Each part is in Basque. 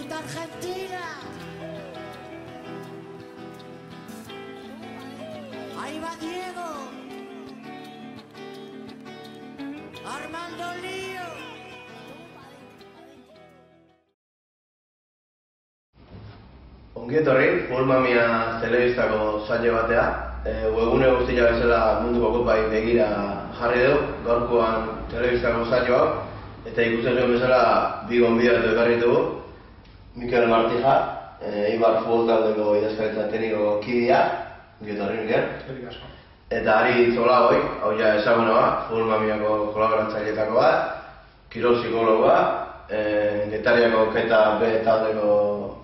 gusta Argentina. Ahí va Diego. Armando Lío. Ongi etorri, Pulmamia telebistako saio batea. Webgune guztia bezala munduko kopai begira jarri dugu, gaurkoan telebistako saio hau. Eta ikusten zuen bezala bi gonbidatu ekarri dugu. Mikel Martija, Eibar futbol taldeko idazkaritza tekniko kidea. Ongi etorri, Mikel. Eta Ari Zolagoi, hau ja ezaguna, Pulmamiako kolaboratzaileetako bat, kirol psikologoa, Getariako Keta B taldeko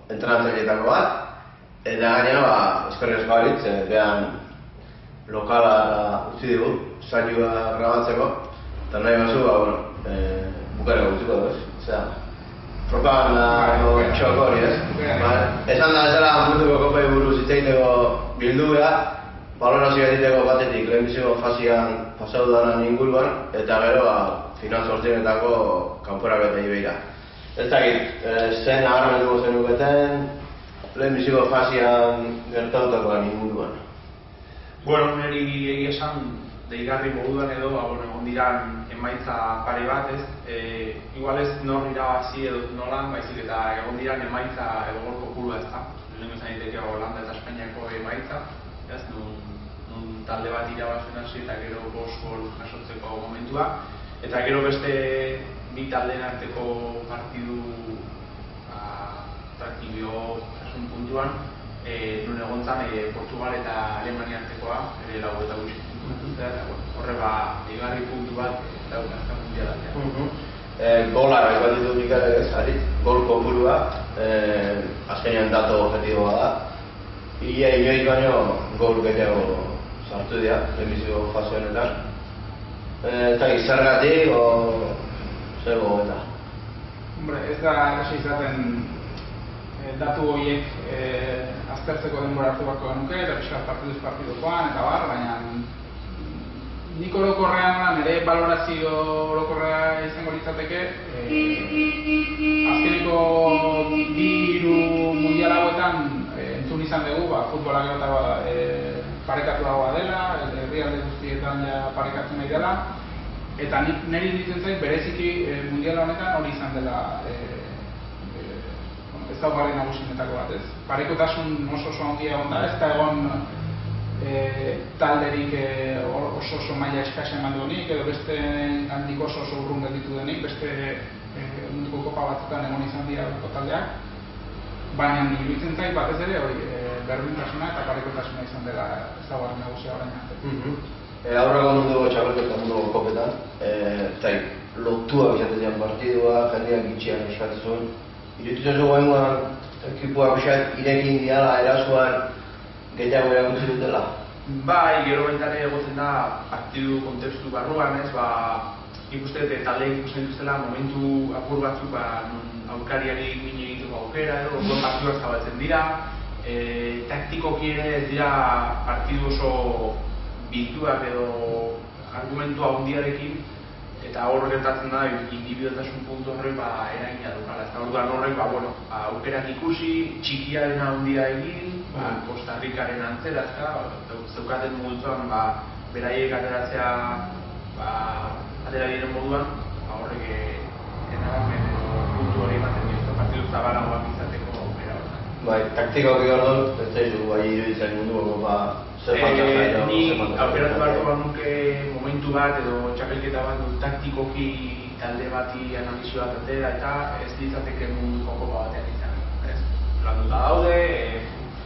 entrenatzaileetako bat, eta gainera, eskerrik asko Aritz, behan lokala utzi digu, saioa grabatzeko, eta nahi bazu, bukara gutxiko du, ez? Propaganda txoko hori, ez? Esan da ezala munduko kopai buruz hitz egiteko bildu beha, balorazio egiteko batetik lehenbiziko fasian pasau daren inguruan, eta gero final sortzienetako kanporaketei begira. Ez dakit, zen agarramentuko zenuketen, lehenbiziko fasian gertautakoan inguruan. Bueno, niri egia esan, deigarri moduan edo, egon diran emaitza pare bat, ez? Igual ez nor irabazi edo nolan, baizik eta egon diran emaitza edo gol kopurua ez da. Lehenko izan diteke Holanda eta Espainiako emaitza, ez? Nun talde bat irabazten hasi eta gero 5 gol jasotzeko momentua. Eta gero beste bi taldeen arteko partidu atraktibio jasun puntuan, nun egon zan Portugal eta Alemania artekoa, lau eta gutxi. Horre igarri puntu bat daukazka mundialatean. Gola bat ditu Mikel Ari, gol kopurua, azkenean dato objektiboa da. Ia inoiz baino gol gehiago sartu dira, lehenbiziko fase honetan. Eta izargatik, zer gogeta? Ez da errasi izaten datu horiek aztertzeko denbora hartu beharko genuke, eta pixkat partidukoan eta bar, baina nik orokorrean nire balorazio orokorrea izango litzateke azkeneko 2-3 mundial hauetan entzun izan dugu, futbolak eta parekatu dagoa dela, herrialde guztietan parekatzen nahi dela, eta niri ditzen zait bereziki mundial honetan hori izan dela ez daugarri nagusienetako bat, ez? Parekotasun oso handia egon da, ez da egon talderik oso maila eskasa eman duenik, edo beste handik oso urrun gelditu denik, beste munduko kopa batzutan egon izan dira taldeak, baina iruditzen zait batez ere hori berdintasuna eta parekotasuna izan dela ez daugarri nagusia orain arte. Aurreko munduko txapelketa munduko kopetan, lotua bizatean partidua, jendeak itxian eskatzen zuen. Iruditzen zuen ekipuak bisat irekin diala erasoan gehiago erakutsi dutela? Bai, gero baitare egoten da partidu kontekstu barruan, ez? Ikuste taldeek ikusten dituztela momentu apur batzuk aurkariari min egiteko aukera edo partiduak zabaltzen dira. Taktikoki ere ez dira partidu oso biltuak edo argumentu handiarekin, eta hor gertatzen da individualtasun puntu horrek eragina dukala. Eta orduan horrek aukerak ikusi, txikiaren handia egin, Costa Ricaren antzera, zeukaten moduan beraiek ateratzea atera diren moduan, horrek enabarmen puntu hori ematen dira, partidu zabalagoak izateko aukera horretan. Bai, taktikoki orduan, ez zaizu iruditzen munduko zer falta zailo? Ni aukeratu beharko nuke momentu bat edo txapelketa bat taktikoki talde bati analizio bat atera eta ez ditzateke munduko kopa batean izan. Landuta daude,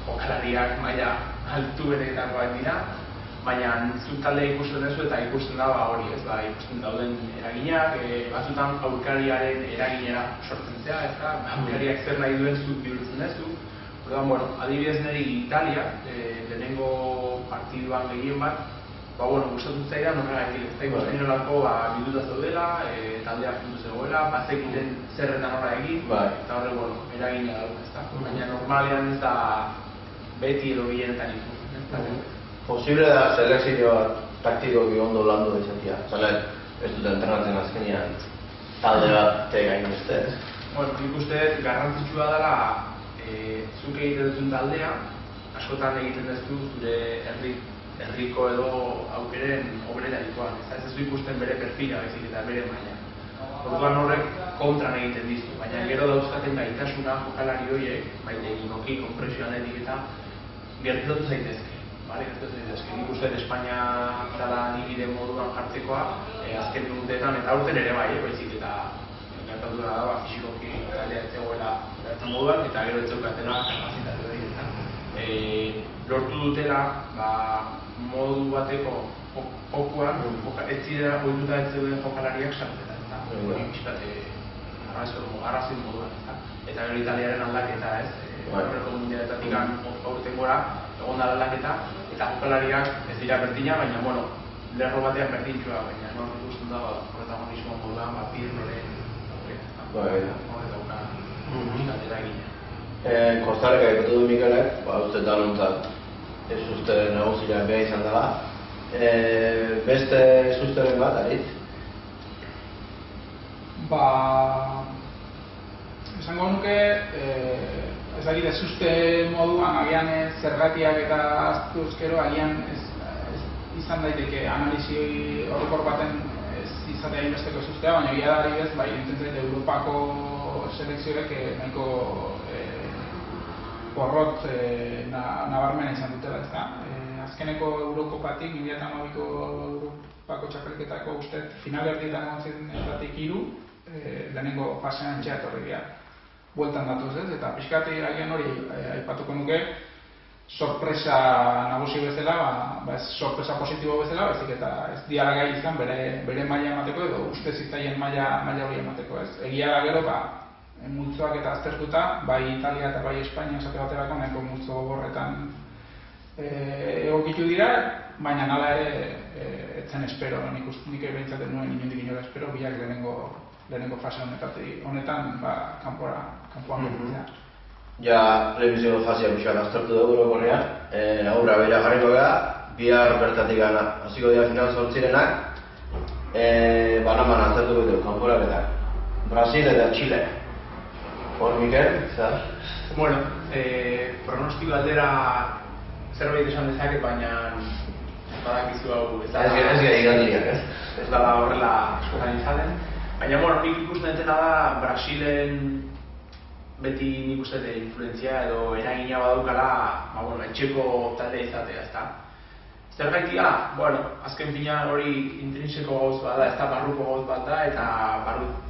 jokalariak maila altu bereetakoak dira, baina zuk talde ikusten duzu eta ikusten da hori, ikusten dauden eraginak, batzutan aurkariaren eraginera sortzen zea, aurkariak zer nahi duen zuk bihurtzen duzu. Orduan, adibidez niri Italia, lehenengo partiduan gehien bat, gustatu zaidan horregaitik, ez da ikusten nolako bilduta zaudela, taldea puntu zegoela, bazekiten zerretan horra egin, eta horrek, eragina dauk, ez da. Baina normalean ez da beti edo gehienetan ikusten. Posible da selekzioa taktikoki ondo landu izatea, ez dut entrenatzen azkenean talde bat gain beste, ez? Bueno, nik uste garrantzitsua dela zuk egiten duzun taldea, askotan egiten duzu zure herriko edo aukeren obrerarikoan. Ez du ikusten bere perfila baizik eta bere maila. Orduan horrek kontran egiten dizu, baina gero dauzkaten gaitasuna jokalari horiek, teknikoki, konpresioanetik eta gertatu zaitezke. Nik uste Espainia dela nire moduan jartzekoa, azken urteetan eta aurten ere bai, baizik eta gertatu da fisikoki taldea ez zegoela gertzen moduan, eta gero ez zeukatela kapazitate hori. Lortu dutela, modu bateko jokuan, ez zidea goituta ez zeuden jokalariak sartzeta. Hori pixkate arrazoi moduan. Eta gero italiaren aldaketa, horreko mundialetatik aurten gora, egon da aldaketa, eta jokalariak ez dira berdina, baina, lerro batean berdintxua, baina nik uste da protagonismo moduan, Pirloren horret dauka pixkatera egina. Kostarrika ipatu du Mikelek, uste danontzat ez uste negozila beha izan dela. Beste ez usteren bat, aritz? Esango nuke, ezagite zuzte moduan, agian zergatiak eta aztuzkero, agian izan daiteke analizi horrekor baten ez izatea inbesteko zuztea, baina egia da adibidez, iruditzen Europako selekziorek nahiko porrot nabarmena izan dutela, ezta? Azkeneko Eurokopatik, 2012ko Europako txapelketako uste finalerdietan egon zirenetatik 3, lehenengo fasean txeatorri dira. Bueltan datuz ez, eta pixkati agian hori aipatuko nuke sorpresa nagusi bezala, ez sorpresa positibo bezala, baizik eta ez diala gai izan bere maila emateko edo uste zitzaien maila hori emateko ez. Egia da gero, multzoak eta aztertuta, bai Italia eta bai Espainia esate baterako nahiko multzo gogorretan egokitu dira, baina nala ere etzen espero, nik ebentzaten nuen inondik inora espero, biak lehenengo fase honetan kanpoan gertzea. Ja, revizio fazia pixan aztertu dugu Eurokorrean, aurra beira jarriko gara, bihar bertatik gana, hasiko dira final zortzirenak, banaman aztertuko dugu kanporaketak, Brasil eta Chile. Hor, Mikel, zer? Bueno, pronostiko aldera zerbait esan dezaket, baina badakizu hau ez dela horrela askotan izaten. Baina, nik ikusten dutena da Brasilen beti nik uste influentzia edo eragina badaukala etxeko taldea izatea, ezta? Zergaitia, azken finean hori intrinseko gauz bat da, ez da barruko gauz bat da eta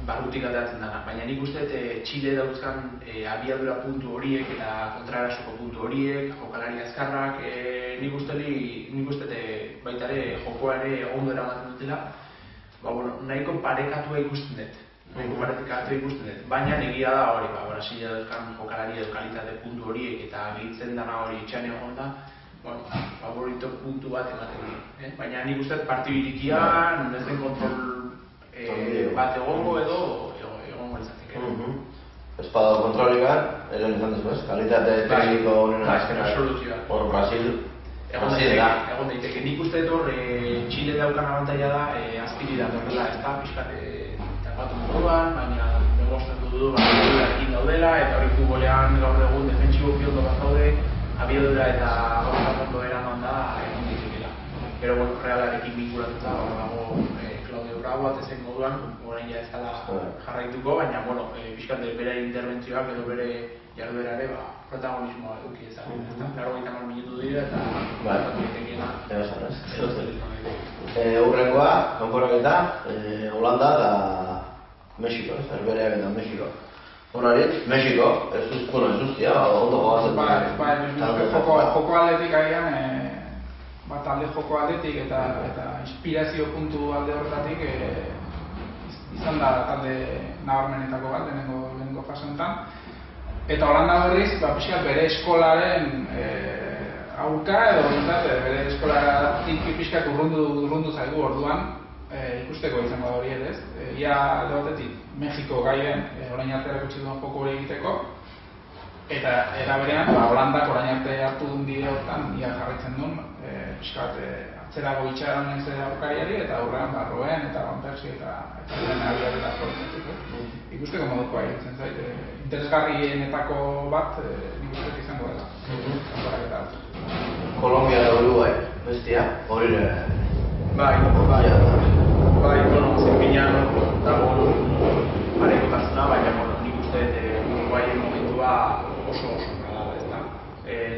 barrutik ateratzen dena. Baina nik uste Txile dauzkan abiadura puntu horiek eta kontraerasoko puntu horiek, jokalari azkarrak, nik uste baita ere jokoa ere ondo eramaten dutela, nahiko parekatua ikusten dut. Baina egia da hori, Brasilia dauzkan jokalari edo kalitate puntu horiek eta gehitzen dena hori itxane egon da, favorito puntu bat ematen dira. Baina nik uste partibirikian, ez den kontrol bat egongo edo egongo izateke. Ez badago kontrolikan, edo izan duzu ez, kalitate tekniko honena hor Brasil egon daiteke. Nik uste dut Txile daukan abantaila da azpiri datorrela, ez da pixkat tapatu moduan, baina demostratu du abiadurarekin daudela eta hori futbolean gaur egun defentsibo ondo bat daude, abiadura eta gauzak ondo eraman da egon ditzekela. Gero Realarekin vinkulatuta dago Claudio Bravo atezen moduan, orain ez dela jarraituko, baina pixkat bere interbentzioak edo bere jarduera ere protagonismoa eduki ezagun. 80 minutu dira eta batatu ditekeena. Hurrengoa, kanporaketa, Holanda eta Mexiko, Herbereak eta Mexiko. Honarit, Mexiko, ez duztia, ondo gogatzen. Joko aldetik agian, talde joko aldetik eta inspirazio puntu alde horretatik izan da talde nabarmenetako bat, lehenengo fase honetan. Eta Holanda berriz, pixkat bere eskolaren aurka edo bere eskolatik pixkat urrundu zaigu orduan ikusteko izango da hori ere ez. Ia alde batetik, Mexiko gaien orain arte erakutsi duen joko hori egiteko eta era berean, Holandak orain arte hartu duen bide horretan ia jarraitzen duen pixkat atzerago itxaron ez aurkariari, eta aurrean Roen eta Van Persie eta abiar eta asko. Ikusteko modukoa iruditzen zait, interesgarrienetako bat nik uste izango dela. Kanporaketa. Kolombia eta Uruguay, bestia, hori Bai, zinpinean dago parekotasuna, baina nik uste Uruguayen momentua oso nada, ezta.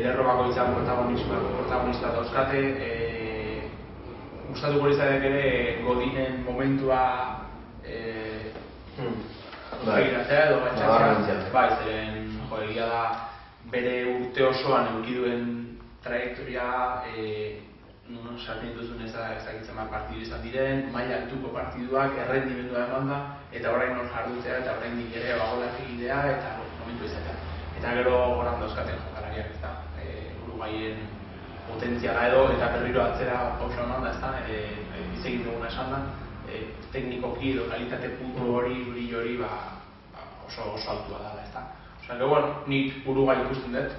Lerro bakoitzan protagonista dauzkate, gustatuko litzaidak ere Godinen momentua begiratzea edo gaitzatzea. Bai, zeren egia da bere urte osoan eduki duen trajektoria sartzen duzun ezagitzen partidu izan diren, maila altuko partiduak, errendimendua eman da, eta orain hor jardutzea eta orain ere bagolak egitea eta momentu izatea. Eta gero goran dauzkaten jokalariak, ezta, Uruguayen potentziala edo eta berriro atzera pausa eman da, ezta, izegin duguna esan da, teknikoki edo kalitate puntu hori, brillo hori oso altua da, ezta. Osea, bueno, nik Uruguay ikusten dut,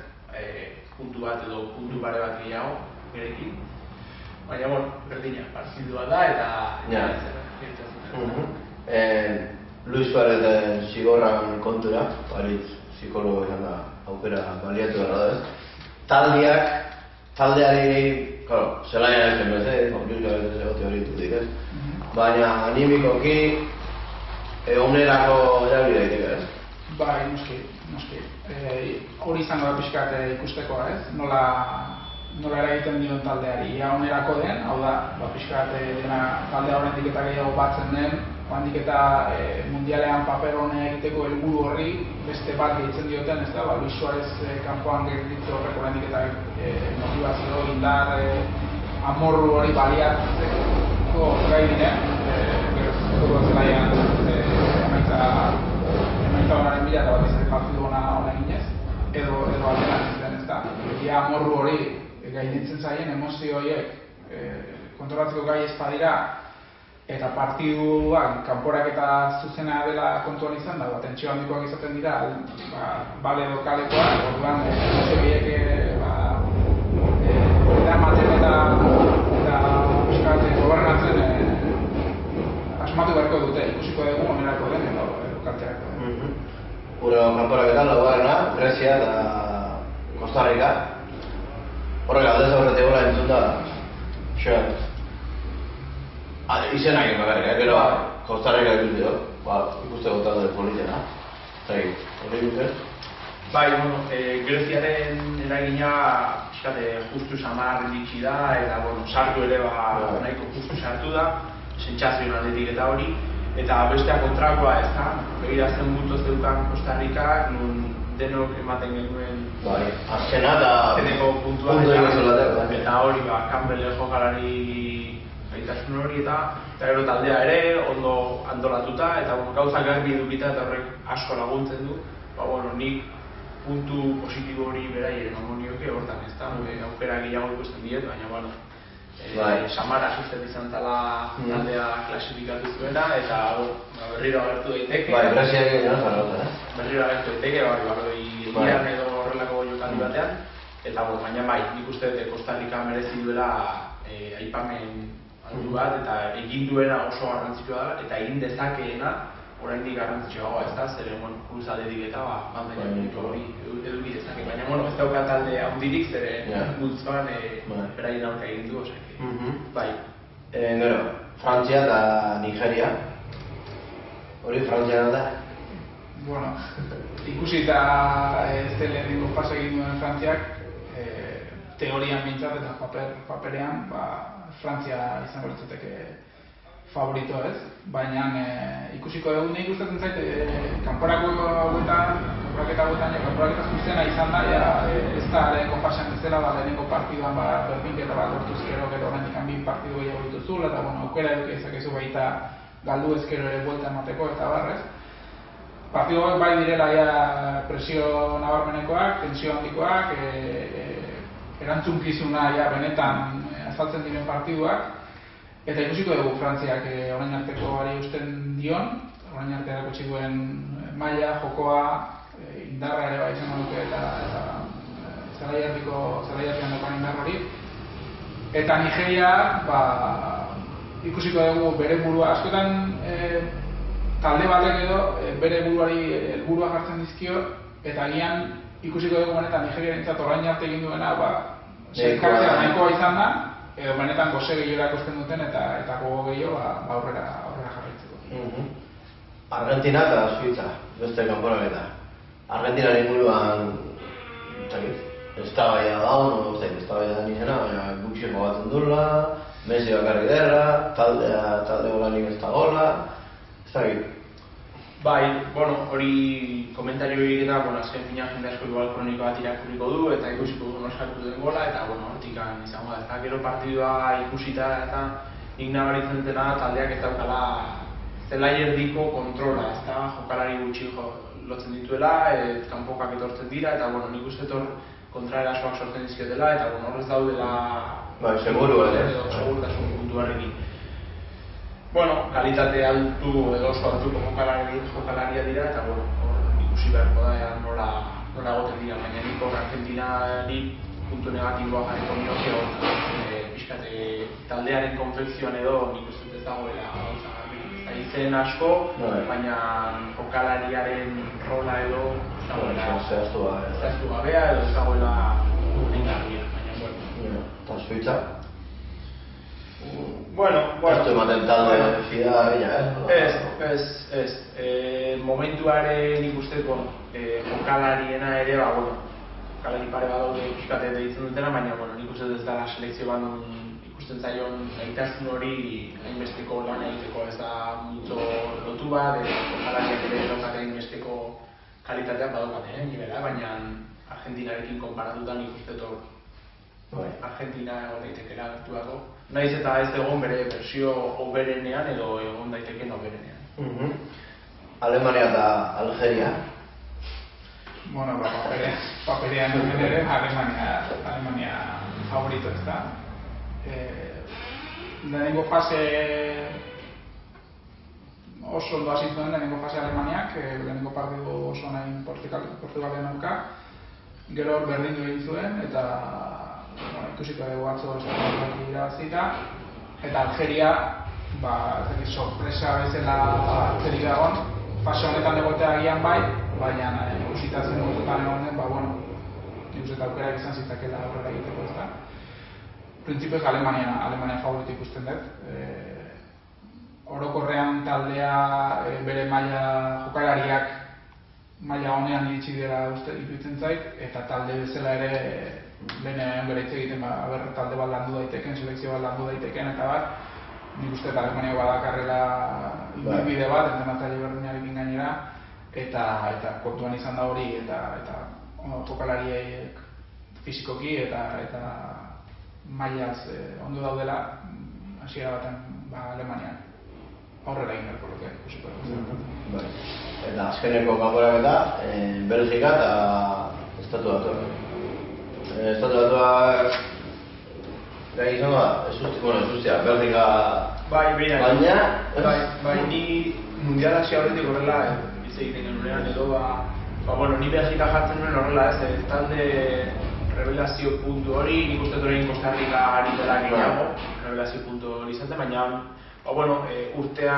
puntu bat edo puntu bare bat gehiago berekin. Baina, berdina, partidua da eta... Luis Suarez zigorran kontura, baritz psikologo izan da aukera baliatu gara da. Taldeari, zelaian ez zen Luis Suarez egote hori ditutik ez. Baina animikoki onerako erabili daiteke ez. Bai, noski. Hori izango da pixkat ikustekoa ez, nola eragiten dion taldeari. Ia onerako den, hau da, pixkat dena taldea horrendik eta gehiago batzen den, handik eta mundialean paper hone egiteko helburu horri beste bat gehitzen dioten, ez da, Luis Suarez kanpoan gerditu horrek horrendik eta motivazio, indar, amorru hori baliatzeko gai diren, gero zelaian emaitza honaren bila eta bat izan partidu hona ginez, edo alderan izan, ez da. Ia amorru hori gainditzen zaien emozio horiek kontrolatzeko gai ez badira eta partiduak kanporaketa zuzena dela kontuan izan da, tentsio handikoak izaten dira, bale edo kalekoak, orduan emozio horiek eramaten eta pixkat gobernatzen asmatu beharko dute, ikusiko dugu onerako den edo kalterako den. Gure kanporaketan laugarrena, Grezia eta Costa Rica. Horrek aldez aurretik gura entzun da, izena egin bakarrik, gero Costa Rica ikusi ikusteko talde politena. Hori dute? Bai, Greziaren eragina justu samar ditxi da, eta sartu ere nahiko justu sartu da, sentsazionaletik eta hori, eta bestea kontrakoa ez da, begirazten gutu zeukan Costa Rica, nun denok ematen genuen azkena eta puntua eta hori Campbell jokalari gaitasun hori eta gero taldea ere ondo antolatuta eta gauza garbi edukita eta horrek asko laguntzen du. Nik puntu positibo hori beraiek emango nioke hortan, ez da, aukera gehiago ikusten diet, baina Samara susten izan zala taldea klasifikatu zuena eta berriro agertu daiteke. Grezia egin zarauta, berriro agertu daiteke, Iran edo horrelako jokaldi batean, eta baina nik uste dut Costa Rica merezi duela aipamen aldu bat, eta egin duena oso garrantzitsua da, eta egin dezakeena oraindik garrantzitsuagoa, ez da, zeren cruzaldetik eta bandera hori eduki dezake, baina ez dauka talde handirik, zeren multzoan beraien aurka egin du, bai. Gero, Frantzia eta Nigeria, hori Frantzian da? Bueno, ikusi eta ez lehenengo fase egin duen Frantziak, teorian bintzat eta paperean, Frantzia izango litzateke favorito ez, baina ikusiko dugu nahi gustatzen zait kanporaketa zuzena izan da, ez da lehenko fasean ez dela, lehenengo partiduan berdinketa bat lortuz gero horrendik bi partidu gehiago dituzula, eta aukera eduki ezakezu baita galdu ezkero ere buelta emateko eta barrez. Partiduak bai direla presio nabarmenekoak, tensio handikoak, erantzunkizuna benetan azaltzen diren partiduak, eta ikusiko dugu Frantziak orain arteko ari usten dion, orain arte erakutsi duen maila, jokoa, indarra ere bai izango duke eta zelaiartean daukan indar hori. Eta Nigeria, ikusiko dugu bere burua, askotan talde batek edo bere buruari helburua jartzen dizkio, eta agian ikusiko dugu benetan Nigeriarentzat orain arte egin duena, sailkatzea nahikoa izan da, edo benetan gose gehiago erakusten duten eta gogo gehiago aurrera jarraitzeko. Argentina eta Suiza, beste kanporaketa. Argentinaren inguruan, eztabaida dago, eztabaida nizena, baina gutxiengo batzen duela, Messi bakarrik derra, talde golanik ez da gola, ez da gitu. Bai, hori komentario egiteta, azken fina jende asko igual kronika bat irakurriko du eta ikusiko du nosartu den gola eta hortikan izango da. Eta gero partidua ikusita eta nik nabaritzen dena taldeak ez daukala zelai erdiko kontrola, ez da jokalari gutxi lotzen dituela, kanpokak etortzen dira eta nik uste hor kontraerasoak sortzen dizkiotela eta horrez daudela segurtasun puntuarekin. Kalitate altu edo oso altuko jokalaria dira eta ikusi beharko da nola goten dira, baina nik Argentinari puntu negatiboa jarriko nioke pixkate taldearen konfekzioan edo nik uste ez dagoela izen asko, baina jokalariaren rola edo zehaztu gabea edo ez dagoela engarria, baina eta Suiza? Esto ematen talde fida bella, Ez. Momentuaren ikusteko jokalariena ere, jokalari pare bat daude pixkate deitzen dutena, baina nik uste ez dela selekzio bat ikusten zaion gaitasun hori hainbesteko lan egiteko, ez da multzo lotu bat, jokalariak ere daukate hainbesteko kalitateak badaukate, nivela, baina Argentinarekin konparatuta nik uste Argentina egon daitekela gertuako. Naiz eta ez egon bere versio oberenean edo egon daiteken oberenean. Alemania eta Algeria? Paperean duen ere Alemania favorito ez da. Lehenengo fase oso ondo hasi zuen lehenengo fase Alemaniak, lehenengo partidu oso nahi Portugalen aurka, gero hor berdindu egin zuen eta ikusiko dugu atzo irabazita, eta Algeria sorpresa bezala atzerik dagoen, fase honetan egotea agian bai, baina ikusita zen dugutan egonen, nik uste aukerak izan zitakela aurrera egiteko ez da. Printzipioz Alemania favorito ikusten dut. Orokorrean taldea bere jokalariak maila honean iritsi dira iruditzen zait, eta talde bezala ere lehenean bere hitz egiten talde bat landu daiteken, selekzio bat landu daiteken eta nik uste Alemania badakarrela ibilbide bat, entrenatzaile berdinarekin gainera, eta kontuan izan da hori eta jokalariek fisikoki eta mailaz ondo daudela hasiera baten Alemanian aurrera egin beharko luke ikusiko dugu. Eta azkeneko kanporaketa Belgika eta Estatu Batuak. Estatu Batuak gai izango da, ezustia, Belgika baina ni mundial hasi aurretik horrela hitz egiten genunean edo ni Belgika jartzen nuen horrela ez talde revelazio puntu hori, nik uste orain Costa Rica ari dela gehiago revelazio puntu hori izaten, baina urtea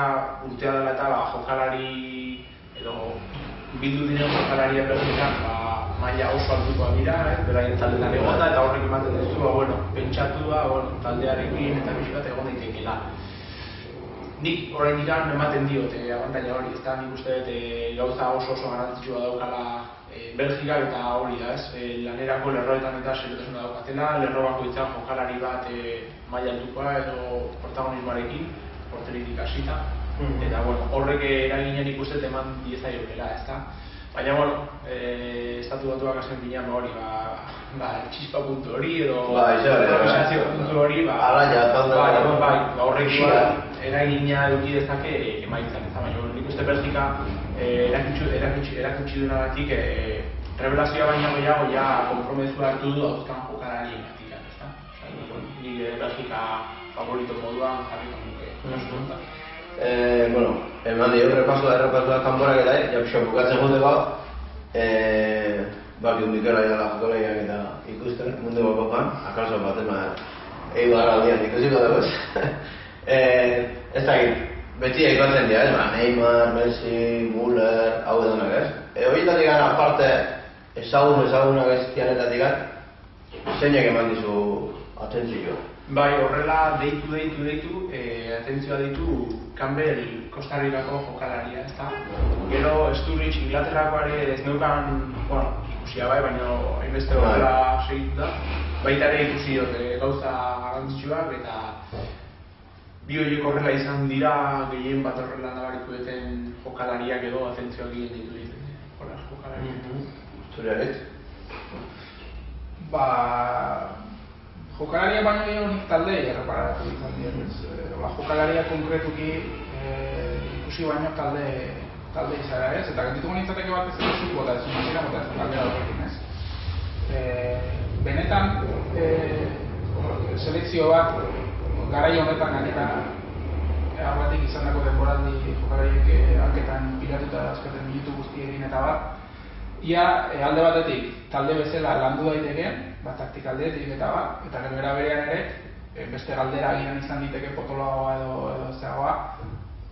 dela eta jokalari edo bildu diren jokalaria Belgikan maila oso altukoa dira, beraien taldetan egon da, eta horrek ematen duzu, pentsatu taldearekin eta pixkat egon daitekeela. Nik orain ikan ematen diot abantaila hori, ez da nik uste dut gauza oso garrantzitsua daukala Belgika eta hori da, lanerako lerroetan eta seriotasuna daukatela, lerro bakoitzan jokalari bat maila altukoa edo protagonismoarekin, porteritik hasita, eta horrek eraginen ikusten eman diezaiokela, ez da. Baina, Estatu Batuak azken binean hori, txispa puntu hori edo improvisazio puntu hori, horrek eragina eduki dezake emaitzak, ez da. Baina, nik uste Belgika erakutsi duenagatik revelazioa baina gehiago konpromezua hartu du dauzkan jokalarien gatik, ez da. Nik Belgika favorito moduan jarriko nuke. Eman dio errepasua kanporaketa, jakso bukatzen jote bakit Mikel ari dela jokolaiak eta ikusten munduko kopan, akaso bat Eibar aldian ikusiko dugu, ez dakit, beti aipatzen dira, Neymar, Messi, Müller, hau edonak, ez? Horietatik aparte, ezagunak ez tianetatik, zeinek eman dizu atentzio? Bai, horrela deitu, atentzioa ditu Campbell Kostarrikako jokalaria, ezta? Gero Sturridge Inglaterrakoari ez neukan, ikusia bai, baina hainbeste horrela segitu da. Baita ere ikusi dut gauza garrantzitsuak eta bi horiek horrela izan dira gehien bat horrela nabaritu duten jokalariak edo atentzioa gehien ditu diten horrela jokalariak. Zure aret? Jokalaria baino gehiago nik taldei erreparatu izan dira. Jokalaria konkretuki ikusi baino talde izara ez, eta gantituko nintzateke bat ez dut bota ez mazira bota ez taldea horrekin ez. Benetan selekzio bat garai honetan gainera aurretik izandako denboraldi jokalariek hanketan pilatuta azkaten minutu guztiekin eta bat ia alde batetik talde bezala landu daitekeen, taktikaldeetik eta bat, eta gero era berean ere beste galdera agian izan diteke potoloagoa edo zeagoa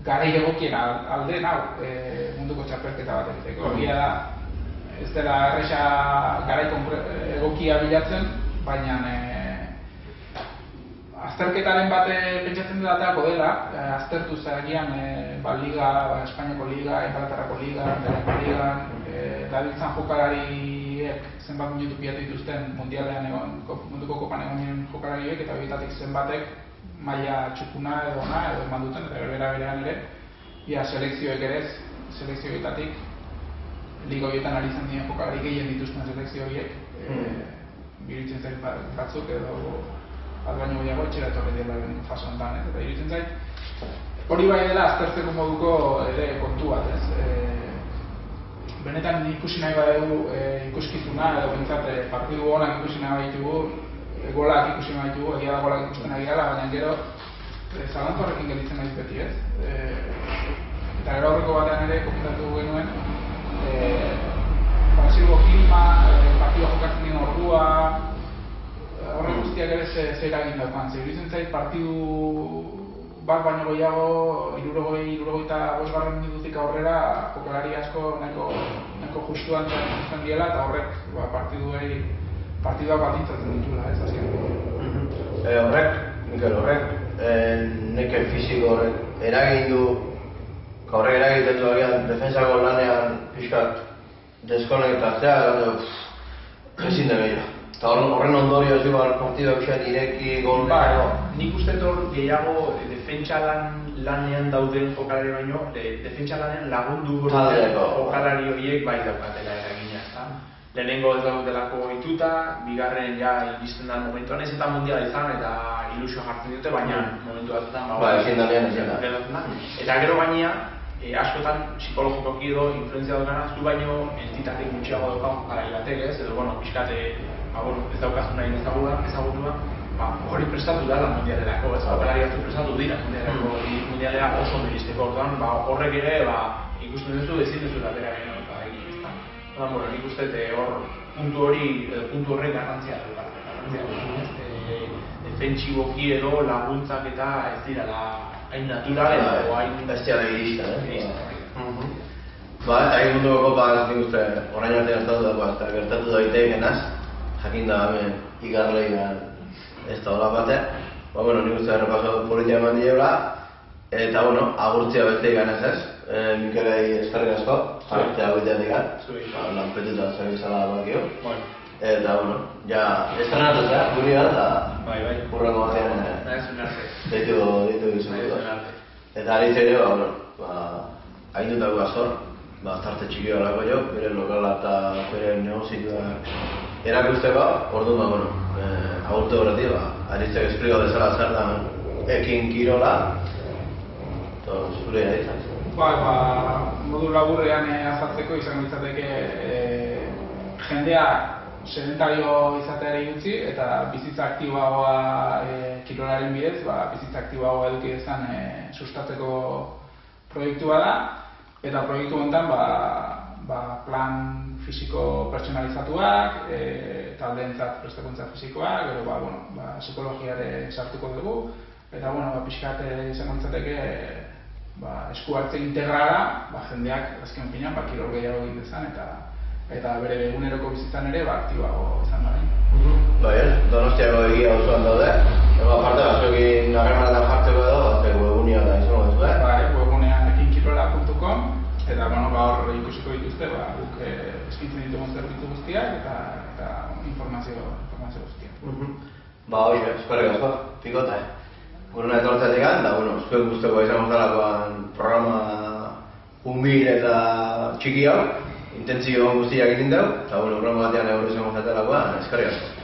garai egokien alde munduko txapelketa bat egiteko. Egia da ez dela erresa garai egokia bilatzen, baina azterketaren bat pentsatzen dut aterako dela, aztertu zagian Liga, Espainiako Liga, Inglaterrako Liga, Belgiko Liga, dabiltzan jokalariek zenbat minutu pilatu dituzten mundialean munduko kopan egonien jokalariek, eta horietatik zenbatek maila txukuna edo ona edo eman duten, eta berean ere, ia selekzioek ere selekzioetatik liga horietan ari izan diren jokalari gehien dituzten selekzio horiek iruditzen zait batzuk edo bat baino gehiago etxera etorri dela fase honetan, eta iruditzen zait hori bai dela aztertzeko moduko ere kontu bat, benetan ikusi nahi badugu ikuskizuna edo bentsat partidu onak ikusi nahi baitugu, golak ikusi nahi baitugu, egia da golak ikusten nahi gara, baina gero zalantza horrekin gelditzen nahiz beti, eta gero aurreko batean ere komentatu genuen Brasilgo filma, partidua jokatzen dien ordua, horrek guztiak ere ze eragin daukan. Iruditzen zait partidu bat baino gehiago 65 minututik aurrera jokalari asko nahiko justuan zen diela eta horrek partidua baldintzatzen ditula, ez azken. Neke fisiko horrek eragin du horrek eragiten du agian defensako lanean pixkat deskonektatzea ezin da gehiago. Eta horren ondorio ez igual partiduak xan ireki gol nik uste hor gehiago defentsa lanean dauden jokalari baino defentsa lanean lagundu jokalari horiek bai daukatela eragina. Lehenengo ez daudelako ohituta, bigarren ja iristen da momentuan ez eta mundiala izan eta ilusio jartzen dute, baina momentu batzuetan eta gero baina askotan psikologikoki edo influenzia daukana zu baino entitate gutxiago dauka jokalari batek ez, edo pixkat ez daukazun nahi ezagutua, hori prestatu da mundialerako, ez jokalari batzu prestatu dira mundialera oso miristeko orduan, horrek ere ikusten duzu ezin duzu latera gero nik uste hor puntu horrek garrantzia defentsiboki edo laguntzak eta ez dirala hain natural edo hain bestia begirista, eta egin munduko kopa nik uste orain artean eta gertatu daitekenaz jakin da hemen igarleian ez da hola batea nik uste errepasatu politia eman diela eta agurtzia beste ikanez ez Mikelei eskerrik asko, jartzea goiteatik lanpetuta zerbizala bakio eta ja estrenatu zea, guri gara eta burrako batean deitu gizuko eta aritzere haindutako azor tarte txiki horako jo, bere lokala eta bere negozioa erakusteko, orduan agurtu horretik aritzek espliko dezala zer da ekin kirola zure aritzak modu laburrean azaltzeko izango litzateke jendea sedentario izateari utzi eta bizitza aktiboagoa kirolaren bidez, bizitza aktiboagoa eduki dezan sustatzeko proiektua da eta proiektu honetan plan fisiko pertsonalizatuak, taldeentzat prestakuntza fisikoak, gero psikologiare sartuko dugu, eta pixkat izango litzateke esku hartze integrala, jendeak azken finean kirol gehiago egin dezan eta bere eguneroko bizitzan ere aktiboago izan da. Donostiako egia osoan daude, jarte batzuekin harremanetan jartzeko edo, webgunean da izango duzu, webgunean ekinkirola.com, eta hor ikusiko dituzte, guk eskaintzen ditugun zerbitzu guztiak eta informazio guztiak. Eskerrik asko, pikota. Guruna etortzetik da, zuen guzteko izango zelakoan programa humil eta txiki hau, intentzio guztiak egin dugu, eta programa batean euro izango zatelakoan, eskerrik asko.